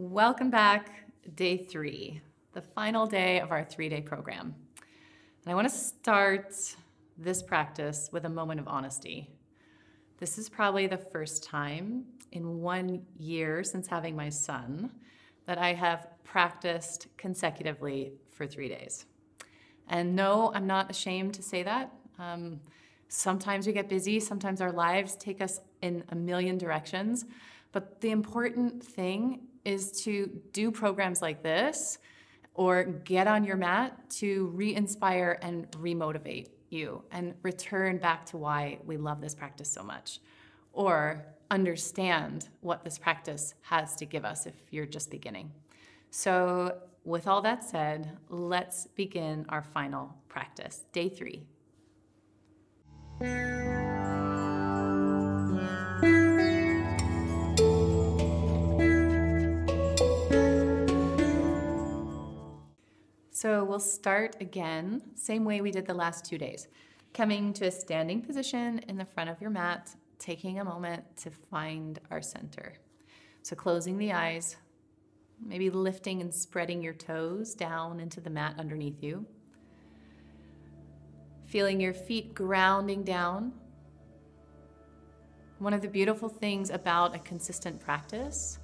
Welcome back, day 3, the final day of our 3-day program. And I want to start this practice with a moment of honesty. This is probably the first time in 1 year since having my son that I have practiced consecutively for 3 days. And no, I'm not ashamed to say that. Sometimes we get busy, sometimes our lives take us in a million directions, but the important thing is to do programs like this or get on your mat to re-inspire and re-motivate you and return back to why we love this practice so much, or understand what this practice has to give us if you're just beginning. So with all that said, let's begin our final practice, day 3. So we'll start again, same way we did the last 2 days. Coming to a standing position in the front of your mat, taking a moment to find our center. So closing the eyes, maybe lifting and spreading your toes down into the mat underneath you. Feeling your feet grounding down. One of the beautiful things about a consistent practice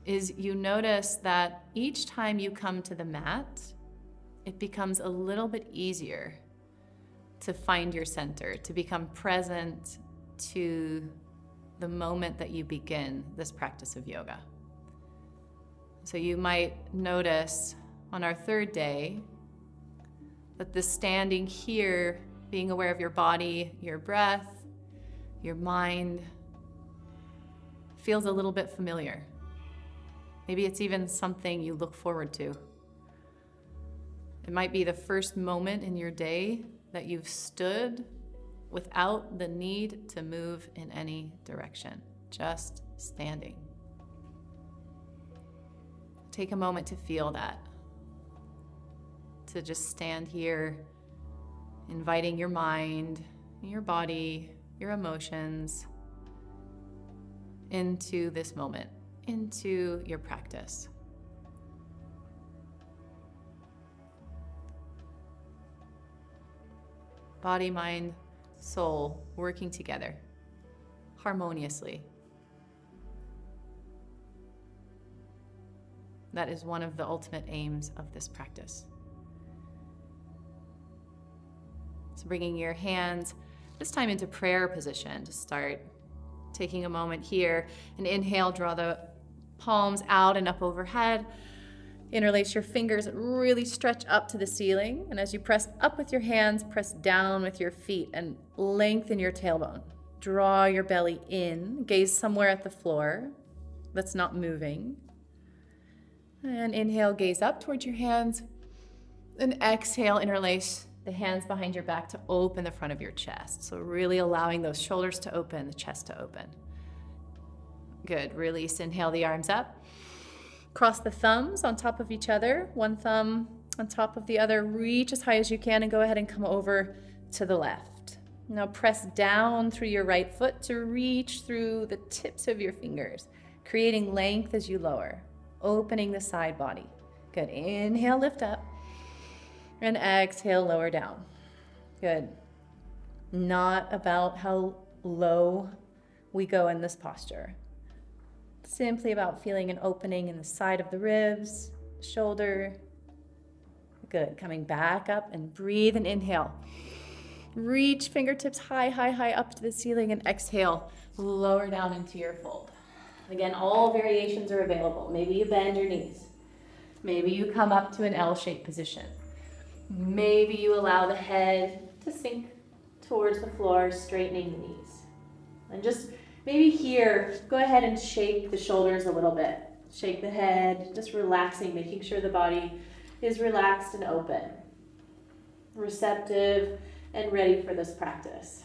is you notice that each time you come to the mat, it becomes a little bit easier to find your center, to become present to the moment that you begin this practice of yoga. So you might notice on our 3rd day that the standing here, being aware of your body, your breath, your mind, feels a little bit familiar. Maybe it's even something you look forward to. It might be the first moment in your day that you've stood without the need to move in any direction, just standing. Take a moment to feel that, to just stand here, inviting your mind, your body, your emotions into this moment, into your practice. Body, mind, soul working together harmoniously. That is one of the ultimate aims of this practice. So bringing your hands this time into prayer position to start. Taking a moment here, and inhale, draw the palms out and up overhead. Interlace your fingers, really stretch up to the ceiling. And as you press up with your hands, press down with your feet and lengthen your tailbone. Draw your belly in, gaze somewhere at the floor that's not moving. And inhale, gaze up towards your hands. And exhale, interlace the hands behind your back to open the front of your chest. So really allowing those shoulders to open, the chest to open. Good, release, inhale the arms up. Cross the thumbs on top of each other, one thumb on top of the other. Reach as high as you can and go ahead and come over to the left. Now press down through your right foot to reach through the tips of your fingers, creating length as you lower, opening the side body. Good, inhale, lift up, and exhale, lower down. Good. Not about how low we go in this posture. Simply about feeling an opening in the side of the ribs, shoulder. Good, coming back up and breathe and inhale. Reach fingertips high, high, high up to the ceiling and exhale, lower down into your fold. Again, all variations are available. Maybe you bend your knees. Maybe you come up to an L-shaped position. Maybe you allow the head to sink towards the floor, straightening the knees. And just maybe here, go ahead and shake the shoulders a little bit. Shake the head, just relaxing, making sure the body is relaxed and open, receptive and ready for this practice.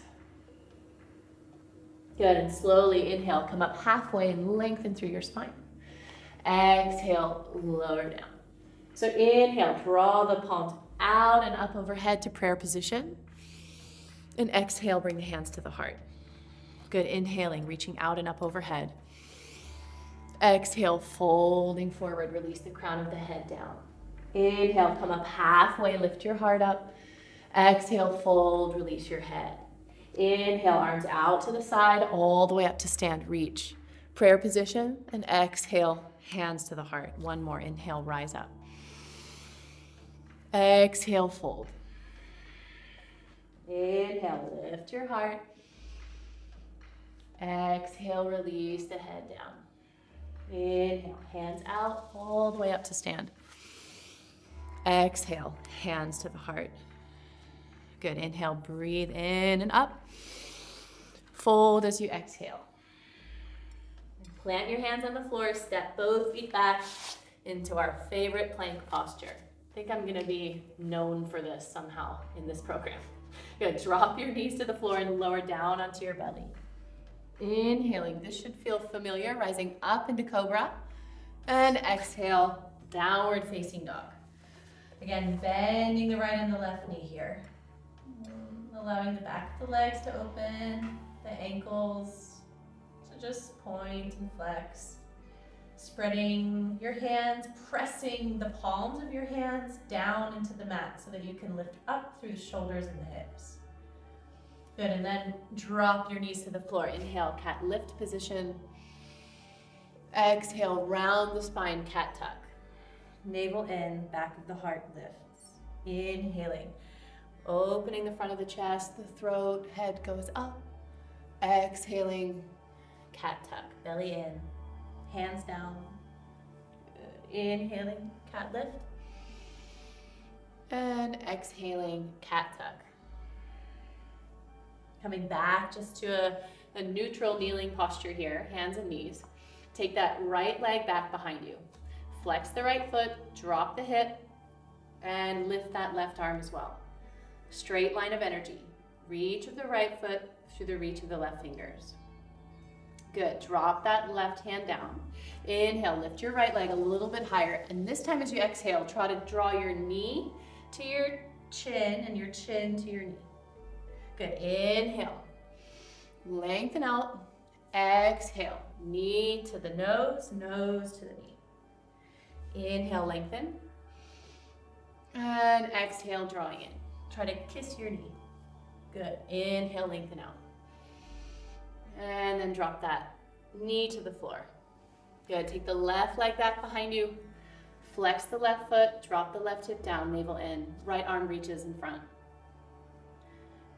Good, and slowly inhale, come up halfway and lengthen through your spine. Exhale, lower down. So inhale, draw the palms out and up overhead to prayer position. And exhale, bring the hands to the heart. Good, inhaling, reaching out and up overhead. Exhale, folding forward, release the crown of the head down. Inhale, come up halfway, lift your heart up. Exhale, fold, release your head. Inhale, arms out to the side, all the way up to stand, reach. Prayer position, and exhale, hands to the heart. One more, inhale, rise up. Exhale, fold. Inhale, lift your heart. Exhale, release the head down. Inhale, hands out, all the way up to stand. Exhale, hands to the heart. Good, inhale, breathe in and up. Fold as you exhale. Plant your hands on the floor, step both feet back into our favorite plank posture. I think I'm gonna be known for this somehow in this program. Good, drop your knees to the floor and lower down onto your belly. Inhaling, this should feel familiar, rising up into cobra. And exhale, downward facing dog. Again, bending the right and the left knee here. Allowing the back of the legs to open, the ankles to just point and flex. Spreading your hands, pressing the palms of your hands down into the mat so that you can lift up through the shoulders and the hips. Good, and then drop your knees to the floor. Inhale, cat lift position. Exhale, round the spine, cat tuck. Navel in, back of the heart lifts. Inhaling, opening the front of the chest, the throat, head goes up. Exhaling, cat tuck, belly in, hands down. Good. Inhaling, cat lift. And exhaling, cat tuck. Coming back just to a neutral kneeling posture here, hands and knees. Take that right leg back behind you. Flex the right foot, drop the hip, and lift that left arm as well. Straight line of energy. Reach of the right foot through the reach of the left fingers. Good, drop that left hand down. Inhale, lift your right leg a little bit higher. And this time as you exhale, try to draw your knee to your chin and your chin to your knee. Good, inhale, lengthen out, exhale, knee to the nose, nose to the knee. Inhale, lengthen, and exhale, drawing in. Try to kiss your knee. Good, inhale, lengthen out. And then drop that knee to the floor. Good, take the left leg back behind you, flex the left foot, drop the left hip down, navel in, right arm reaches in front.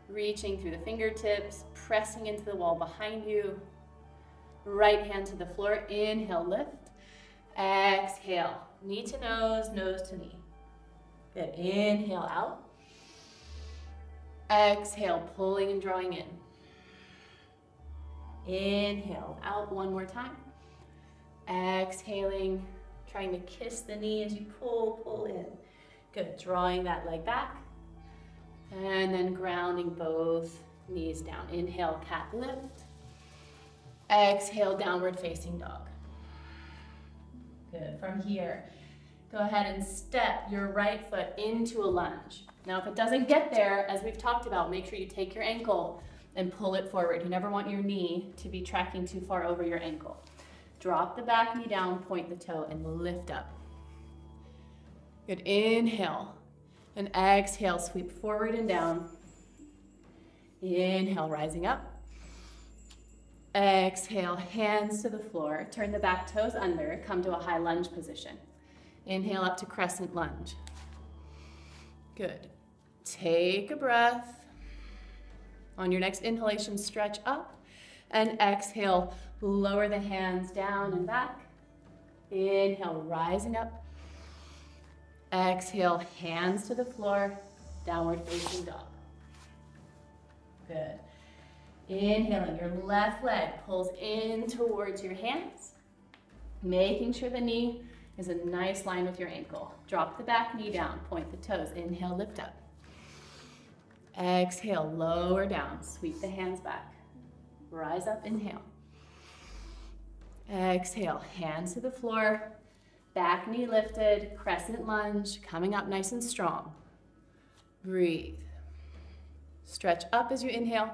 Reaching through the fingertips, pressing into the wall behind you. Right hand to the floor, inhale, lift. Exhale, knee to nose, nose to knee. Good, inhale out. Exhale, pulling and drawing in. Inhale, out one more time. Exhaling, trying to kiss the knee as you pull in. Good, drawing that leg back. And then grounding both knees down. Inhale, cat lift. Exhale, downward facing dog. Good, from here, go ahead and step your right foot into a lunge. Now, if it doesn't get there, as we've talked about, make sure you take your ankle and pull it forward. You never want your knee to be tracking too far over your ankle. Drop the back knee down, point the toe, and lift up. Good, inhale. And exhale, sweep forward and down. Inhale, rising up. Exhale, hands to the floor. Turn the back toes under, come to a high lunge position. Inhale up to crescent lunge. Good. Take a breath. On your next inhalation, stretch up. And exhale, lower the hands down and back. Inhale, rising up. Exhale, hands to the floor, downward facing dog. Good. Inhaling, your left leg pulls in towards your hands, making sure the knee is a nice line with your ankle. Drop the back knee down, point the toes. Inhale, lift up. Exhale, lower down, sweep the hands back. Rise up, inhale. Exhale, hands to the floor. Back knee lifted, crescent lunge, coming up nice and strong. Breathe. Stretch up as you inhale.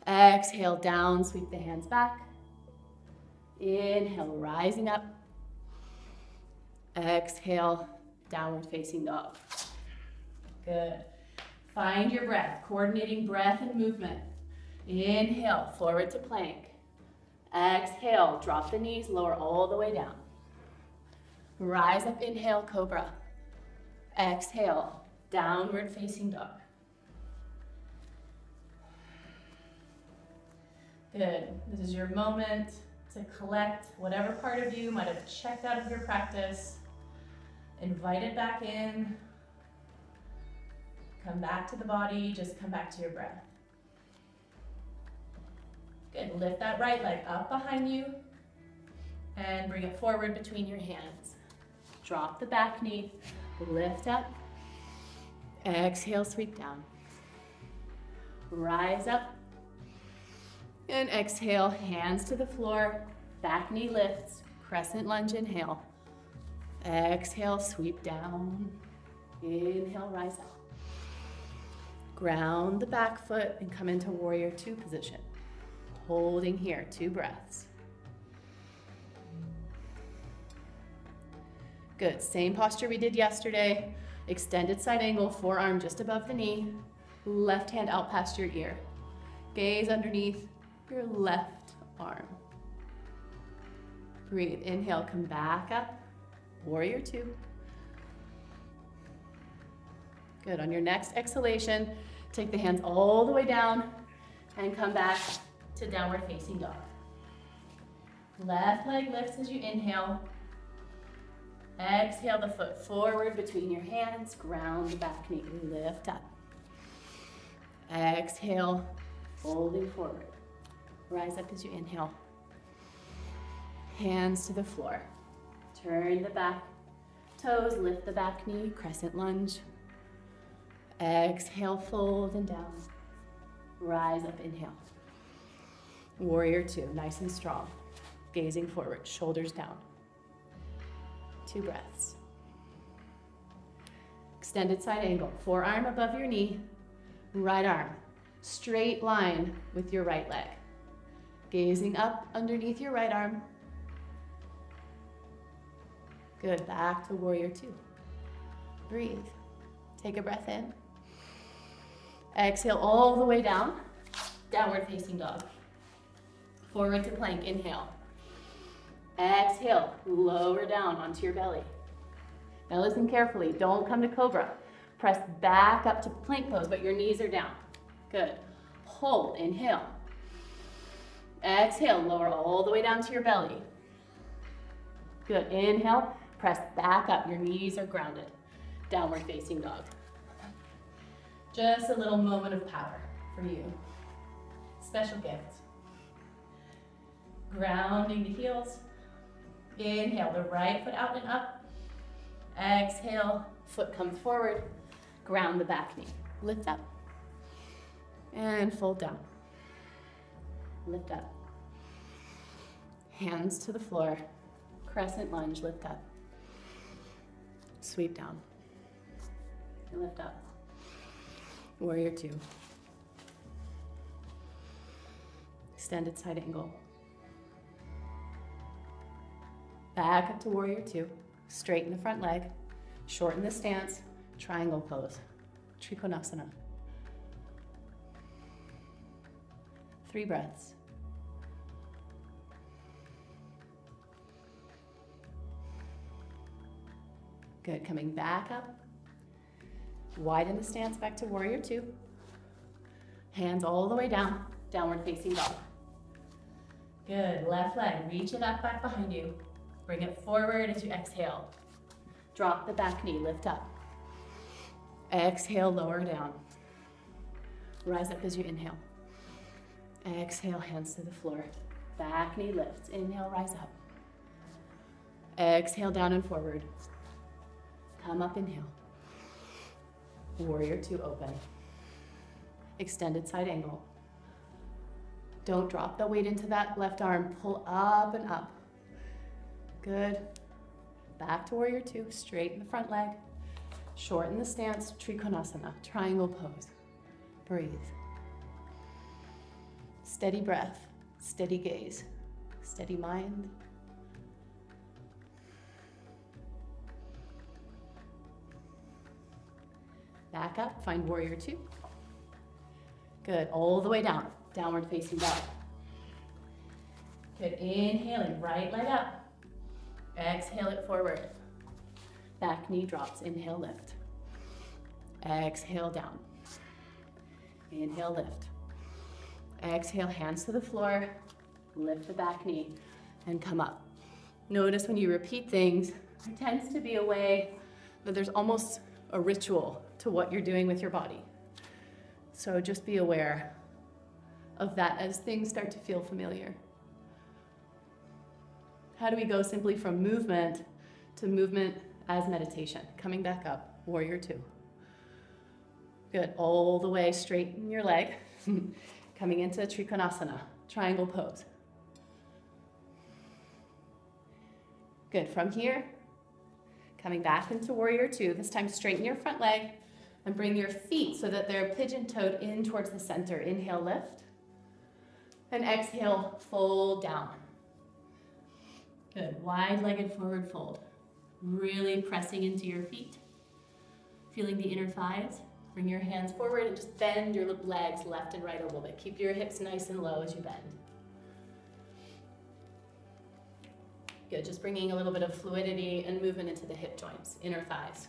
Exhale, down, sweep the hands back. Inhale, rising up. Exhale, downward facing dog. Good. Find your breath, coordinating breath and movement. Inhale, forward to plank. Exhale, drop the knees, lower all the way down. Rise up, inhale, cobra. Exhale, downward facing dog. Good. This is your moment to collect whatever part of you might have checked out of your practice. Invite it back in. Come back to the body, just come back to your breath. Good, lift that right leg up behind you and bring it forward between your hands. Drop the back knee, lift up, exhale, sweep down. Rise up, and exhale, hands to the floor, back knee lifts, crescent lunge, inhale. Exhale, sweep down. Inhale, rise up. Ground the back foot and come into warrior two position. Holding here, 2 breaths. Good, same posture we did yesterday. Extended side angle, forearm just above the knee. Left hand out past your ear. Gaze underneath your left arm. Breathe, inhale, come back up. Warrior two. Good, on your next exhalation, take the hands all the way down and come back to downward facing dog. Left leg lifts as you inhale. Exhale the foot forward between your hands, ground the back knee, lift up. Exhale, folding forward. Rise up as you inhale. Hands to the floor. Turn the back toes, lift the back knee, crescent lunge. Exhale, fold and down. Rise up, inhale. Warrior two, nice and strong. Gazing forward, shoulders down. 2 breaths. Extended side angle, forearm above your knee, right arm, straight line with your right leg. Gazing up underneath your right arm. Good, back to warrior two. Breathe, take a breath in. Exhale all the way down, downward facing dog. Forward to plank, inhale. Exhale, lower down onto your belly. Now listen carefully, don't come to cobra. Press back up to plank pose, but your knees are down. Good. Hold, inhale. Exhale, lower all the way down to your belly. Good, inhale, press back up, your knees are grounded. Downward facing dog. Just a little moment of power for you. Special gift. Grounding the heels. Inhale, the right foot out and up. Exhale, foot comes forward. Ground the back knee. Lift up. And fold down. Lift up. Hands to the floor. Crescent lunge, lift up. Sweep down. And lift up. Warrior two. Extended side angle. Back up to warrior two. Straighten the front leg. Shorten the stance. Triangle pose. Trikonasana. 3 breaths. Good, coming back up. Widen the stance back to warrior two. Hands all the way down, downward facing dog. Good, left leg, reach it up back behind you. Bring it forward as you exhale. Drop the back knee, lift up. Exhale, lower down. Rise up as you inhale. Exhale, hands to the floor. Back knee lifts, inhale, rise up. Exhale, down and forward. Come up, inhale. Warrior two, open. Extended side angle. Don't drop the weight into that left arm. Pull up and up. Good. Back to warrior two. Straighten the front leg. Shorten the stance. Trikonasana. Triangle pose. Breathe. Steady breath. Steady gaze. Steady mind. Back up, find warrior two. Good, all the way down, downward facing dog. Good, inhaling, right leg up. Exhale it forward. Back knee drops, inhale, lift. Exhale, down. Inhale, lift. Exhale, hands to the floor, lift the back knee, and come up. Notice when you repeat things, there tends to be a way that there's almost a ritual to what you're doing with your body. So just be aware of that as things start to feel familiar. How do we go simply from movement to movement as meditation? Coming back up, warrior two. Good, all the way, straighten your leg. Coming into Trikonasana, triangle pose. Good, from here, coming back into warrior two. This time straighten your front leg and bring your feet so that they're pigeon-toed in towards the center. Inhale, lift. And exhale, fold down. Good, wide-legged forward fold. Really pressing into your feet. Feeling the inner thighs. Bring your hands forward and just bend your legs left and right a little bit. Keep your hips nice and low as you bend. Good, just bringing a little bit of fluidity and movement into the hip joints, inner thighs.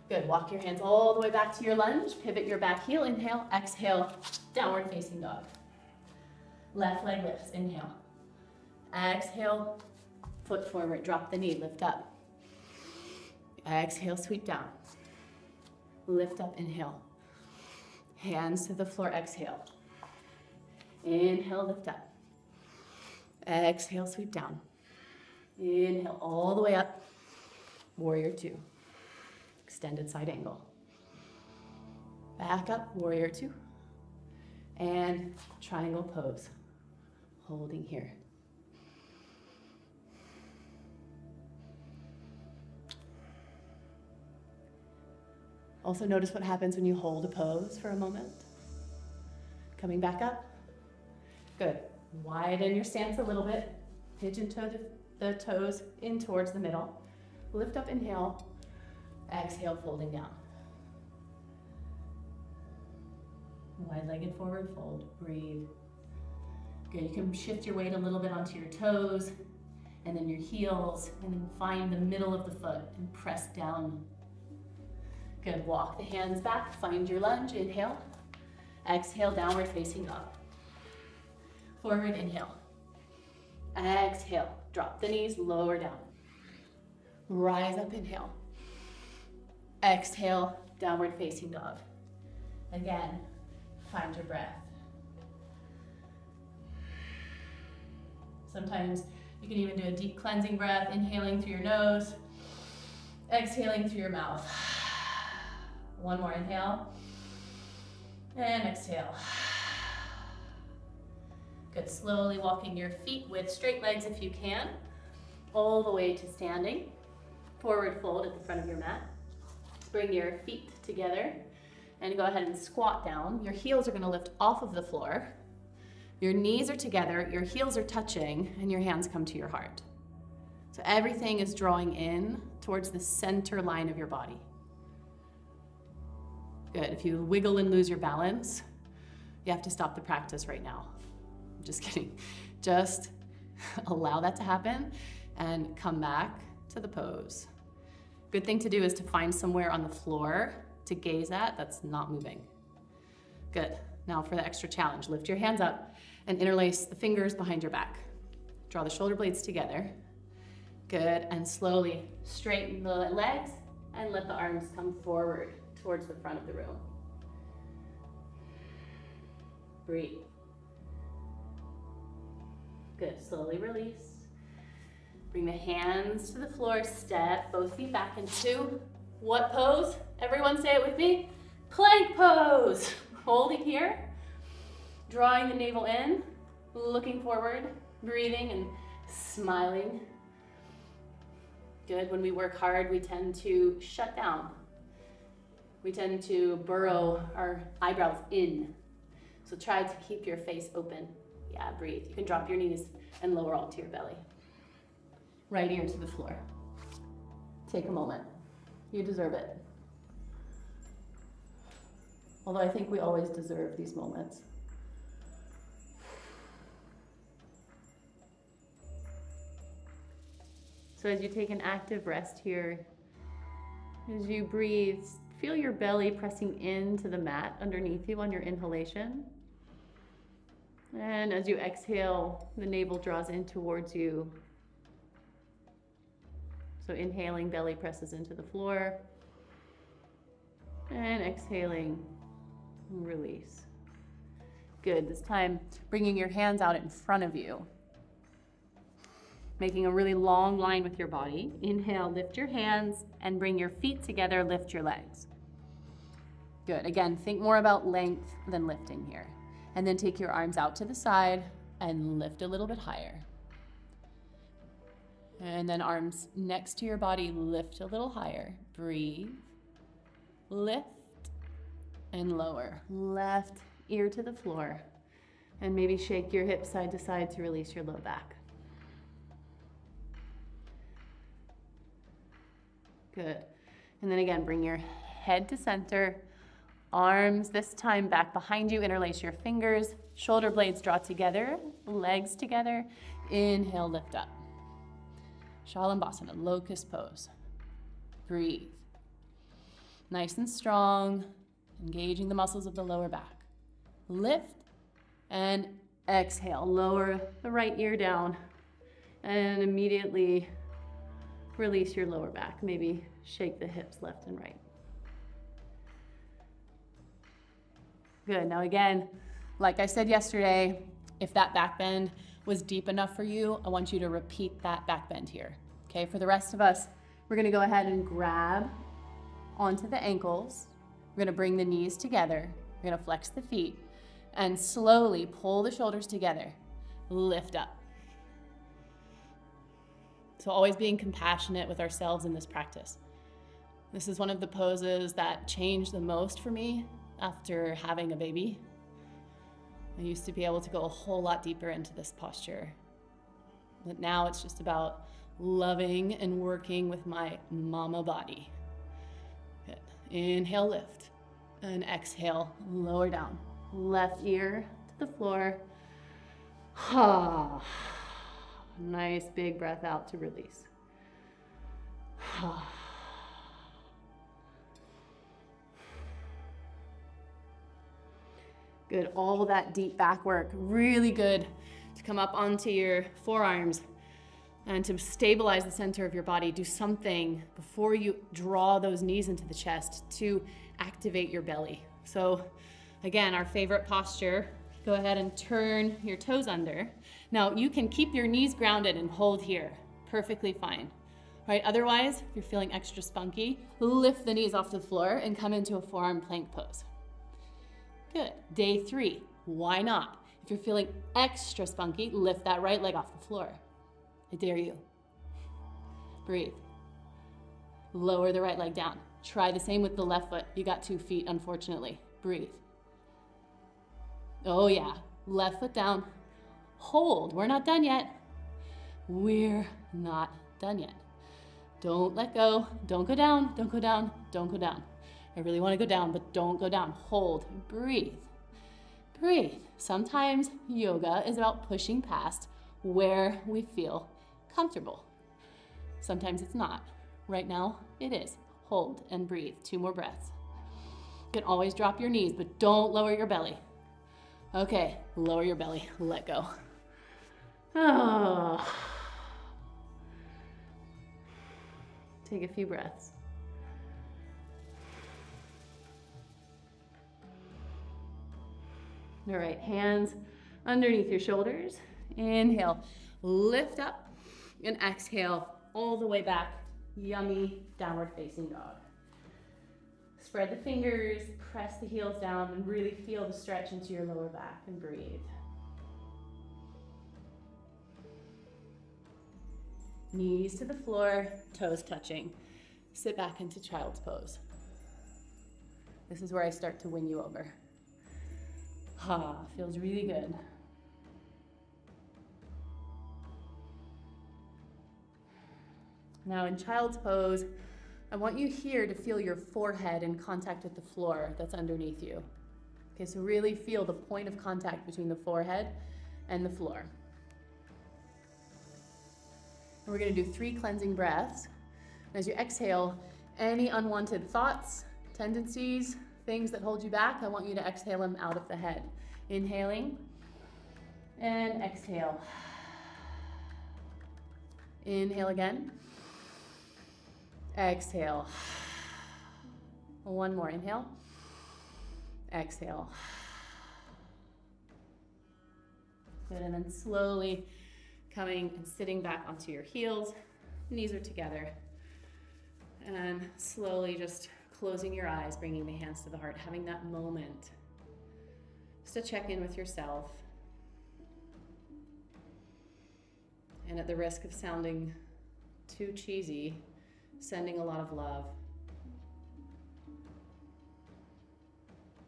Good, walk your hands all the way back to your lunge. Pivot your back heel, inhale, exhale, downward facing dog. Left leg lifts, inhale. Exhale, foot forward, drop the knee, lift up. Exhale, sweep down. Lift up, inhale. Hands to the floor, exhale. Inhale, lift up. Exhale, sweep down. Inhale, all the way up. Warrior two. Extended side angle. Back up, warrior two. And triangle pose. Holding here. Also notice what happens when you hold a pose for a moment. Coming back up. Good. Widen your stance a little bit. Pigeon toe the toes in towards the middle. Lift up, inhale. Exhale, folding down. Wide-legged forward fold. Breathe. Good. You can shift your weight a little bit onto your toes and then your heels, and then find the middle of the foot and press down. Good, walk the hands back, find your lunge, inhale. Exhale, downward facing dog. Forward, inhale. Exhale, drop the knees, lower down. Rise up, inhale. Exhale, downward facing dog. Again, find your breath. Sometimes you can even do a deep cleansing breath, inhaling through your nose, exhaling through your mouth. One more inhale, and exhale. Good, slowly walking your feet with straight legs if you can, all the way to standing. Forward fold at the front of your mat. Bring your feet together and go ahead and squat down. Your heels are gonna lift off of the floor. Your knees are together, your heels are touching, and your hands come to your heart. So everything is drawing in towards the center line of your body. Good, if you wiggle and lose your balance, you have to stop the practice right now. I'm just kidding. Just allow that to happen and come back to the pose. Good thing to do is to find somewhere on the floor to gaze at that's not moving. Good, now for the extra challenge, lift your hands up and interlace the fingers behind your back. Draw the shoulder blades together. Good, and slowly straighten the legs and let the arms come forward towards the front of the room. Breathe. Good, slowly release. Bring the hands to the floor, step both feet back into what pose? Everyone say it with me. Plank pose. Holding here, drawing the navel in, looking forward, breathing and smiling. Good, when we work hard, we tend to shut down. We tend to burrow our eyebrows in. So try to keep your face open. Yeah, breathe. You can drop your knees and lower all to your belly. Right ear to the floor. Take a moment. You deserve it. Although I think we always deserve these moments. So as you take an active rest here, as you breathe, feel your belly pressing into the mat underneath you on your inhalation. And as you exhale, the navel draws in towards you. So inhaling, belly presses into the floor. And exhaling, release. Good. This time, bringing your hands out in front of you. Making a really long line with your body. Inhale, lift your hands and bring your feet together, lift your legs. Good. Again, think more about length than lifting here. And then take your arms out to the side and lift a little bit higher. And then arms next to your body, lift a little higher. Breathe, lift, and lower. Left ear to the floor. And maybe shake your hips side to side to release your low back. Good. And then again, bring your head to center. Arms this time back behind you. Interlace your fingers. Shoulder blades draw together. Legs together. Inhale, lift up. Shalabhasana, locust pose. Breathe. Nice and strong. Engaging the muscles of the lower back. Lift and exhale. Lower the right ear down. And immediately release your lower back. Maybe shake the hips left and right. Good. Now again, like I said yesterday, if that back bend was deep enough for you, I want you to repeat that back bend here. Okay, for the rest of us, we're gonna go ahead and grab onto the ankles. We're gonna bring the knees together. We're gonna flex the feet and slowly pull the shoulders together. Lift up. So always being compassionate with ourselves in this practice. This is one of the poses that changed the most for me after having a baby. I used to be able to go a whole lot deeper into this posture. But now it's just about loving and working with my mama body. Good. Inhale, lift. And exhale, lower down. Left ear to the floor. Ha. Nice big breath out to release. Good, all that deep back work. Really good to come up onto your forearms and to stabilize the center of your body. Do something before you draw those knees into the chest to activate your belly. So again, our favorite posture, go ahead and turn your toes under. Now you can keep your knees grounded and hold here, perfectly fine. Right? Otherwise, if you're feeling extra spunky, lift the knees off the floor and come into a forearm plank pose. Good. Day 3, why not? If you're feeling extra spunky, lift that right leg off the floor. I dare you. Breathe. Lower the right leg down. Try the same with the left foot. You got 2 feet, unfortunately. Breathe. Oh yeah, left foot down. Hold, we're not done yet. We're not done yet. Don't let go, don't go down, don't go down, don't go down. I really wanna go down, but don't go down. Hold, breathe, breathe. Sometimes yoga is about pushing past where we feel comfortable. Sometimes it's not. Right now, it is. Hold and breathe, 2 more breaths. You can always drop your knees, but don't lower your belly. Okay, lower your belly, let go. Oh. Take a few breaths. All right, hands underneath your shoulders. Inhale, lift up, and exhale all the way back. Yummy downward facing dog. Spread the fingers, press the heels down, and really feel the stretch into your lower back and breathe. Knees to the floor, toes touching. Sit back into child's pose. This is where I start to win you over. Feels really good. Now in child's pose, I want you here to feel your forehead in contact with the floor that's underneath you. Okay, so really feel the point of contact between the forehead and the floor. And we're gonna do 3 cleansing breaths. And as you exhale, any unwanted thoughts, tendencies, things that hold you back, I want you to exhale them out of the head. Inhaling and exhale. Inhale again. Exhale. One more, inhale. Exhale. Good, and then slowly coming and sitting back onto your heels. Knees are together. And slowly just closing your eyes, bringing the hands to the heart, having that moment just to check in with yourself. And at the risk of sounding too cheesy, sending a lot of love,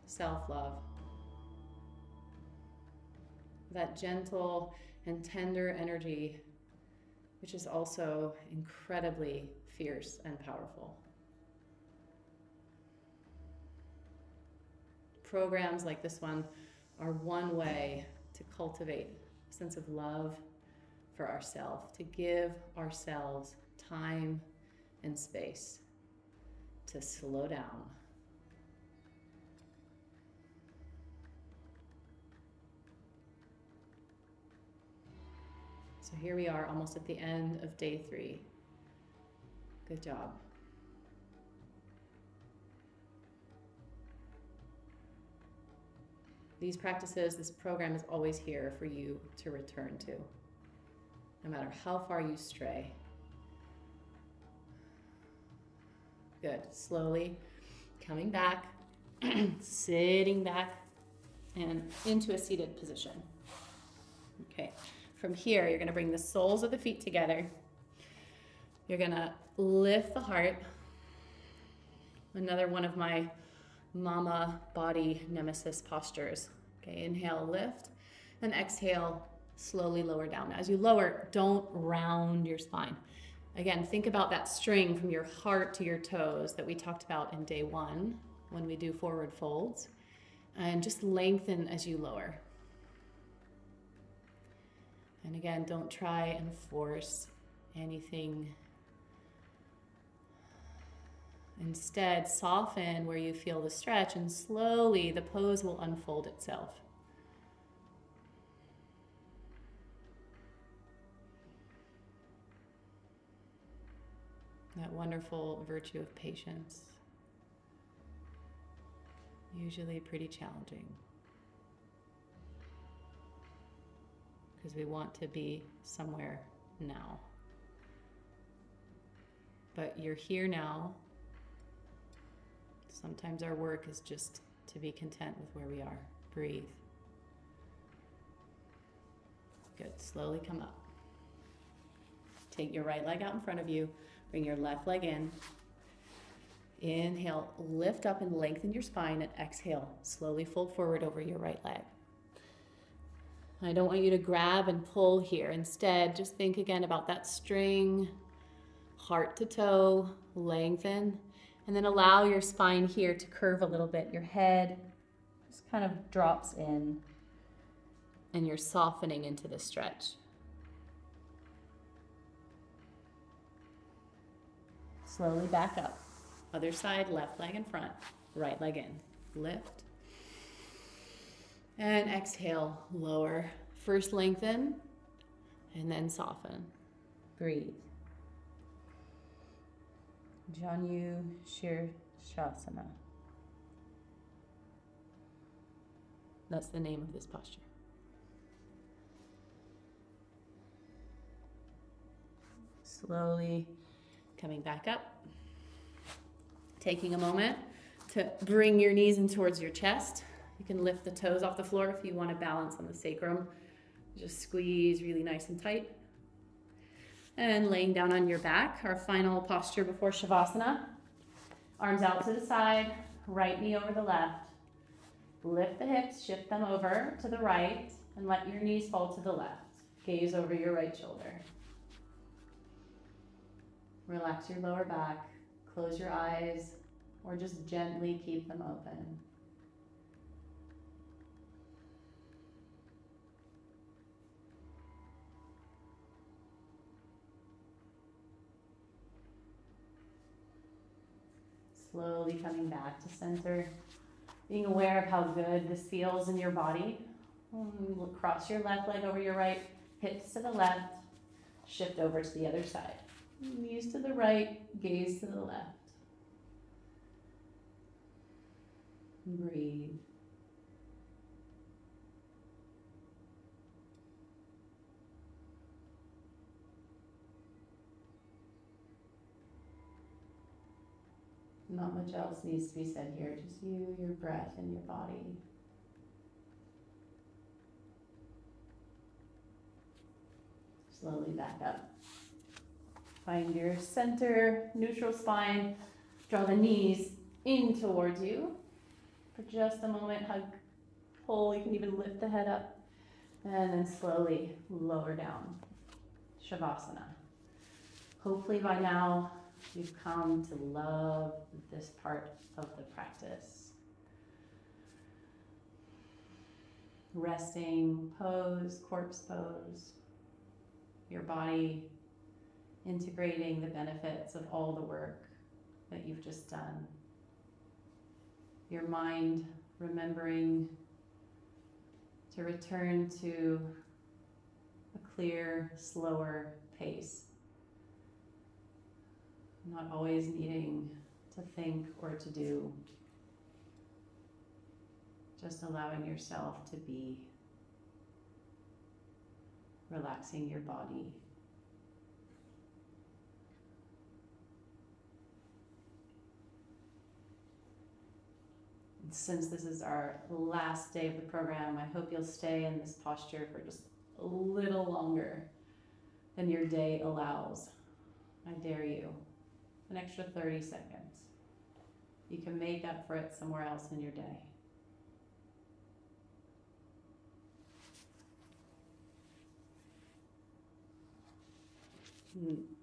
self-love, that gentle and tender energy, which is also incredibly fierce and powerful. Programs like this one are one way to cultivate a sense of love for ourselves, to give ourselves time and space to slow down. So here we are, almost at the end of day 3. Good job. These practices, this program is always here for you to return to, no matter how far you stray. Good. Slowly coming back, sitting back, and into a seated position. Okay. From here, you're going to bring the soles of the feet together. You're going to lift the heart. Another one of my mama body nemesis postures. Okay, inhale, lift, and exhale, slowly lower down. As you lower, don't round your spine. Again, think about that string from your heart to your toes that we talked about in day 1 when we do forward folds. And just lengthen as you lower. And again, don't try and force anything. Instead, soften where you feel the stretch, and slowly the pose will unfold itself. That wonderful virtue of patience, usually pretty challenging, because we want to be somewhere now. But you're here now. Sometimes our work is just to be content with where we are. Breathe. Good. Slowly come up. Take your right leg out in front of you. Bring your left leg in. Inhale, lift up and lengthen your spine, and exhale, slowly fold forward over your right leg. I don't want you to grab and pull here. Instead, just think again about that string, heart to toe, lengthen, and then allow your spine here to curve a little bit. Your head just kind of drops in, and you're softening into the stretch. Slowly back up. Other side, left leg in front, right leg in. Lift. And exhale, lower. First lengthen, and then soften. Breathe. Janu Shirshasana. That's the name of this posture. Slowly coming back up. Taking a moment to bring your knees in towards your chest. You can lift the toes off the floor if you want to balance on the sacrum. Just squeeze really nice and tight. And laying down on your back, our final posture before Savasana. Arms out to the side, right knee over the left. Lift the hips, shift them over to the right, and let your knees fall to the left. Gaze over your right shoulder. Relax your lower back, close your eyes, or just gently keep them open. Slowly coming back to center, being aware of how good this feels in your body. Cross your left leg over your right, hips to the left, shift over to the other side. Knees to the right, gaze to the left. Breathe. Not much else needs to be said here, just you, your breath, and your body. Slowly back up. Find your center, neutral spine. Draw the knees in towards you. For just a moment, hug, pull. You can even lift the head up. And then slowly lower down. Savasana. Hopefully by now, you've come to love this part of the practice. Resting pose, corpse pose. Your body integrating the benefits of all the work that you've just done. Your mind remembering to return to a clear, slower pace. Not always needing to think or to do. Just allowing yourself to be. Relaxing your body. And since this is our last day of the program, I hope you'll stay in this posture for just a little longer than your day allows. I dare you. An extra 30 seconds. You can make up for it somewhere else in your day.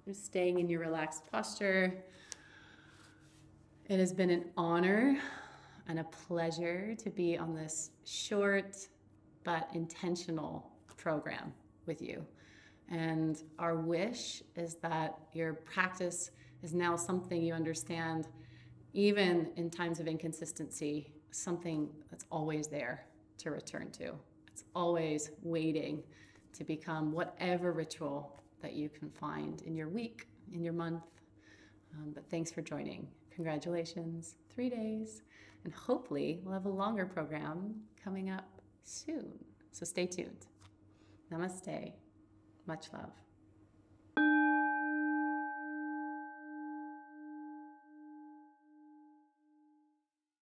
Just staying in your relaxed posture. It has been an honor and a pleasure to be on this short but intentional program with you. And our wish is that your practice is now something you understand, even in times of inconsistency, something that's always there to return to. It's always waiting to become whatever ritual that you can find in your week, in your month. But thanks for joining. Congratulations, 3 days. And hopefully we'll have a longer program coming up soon. So stay tuned. Namaste. Much love.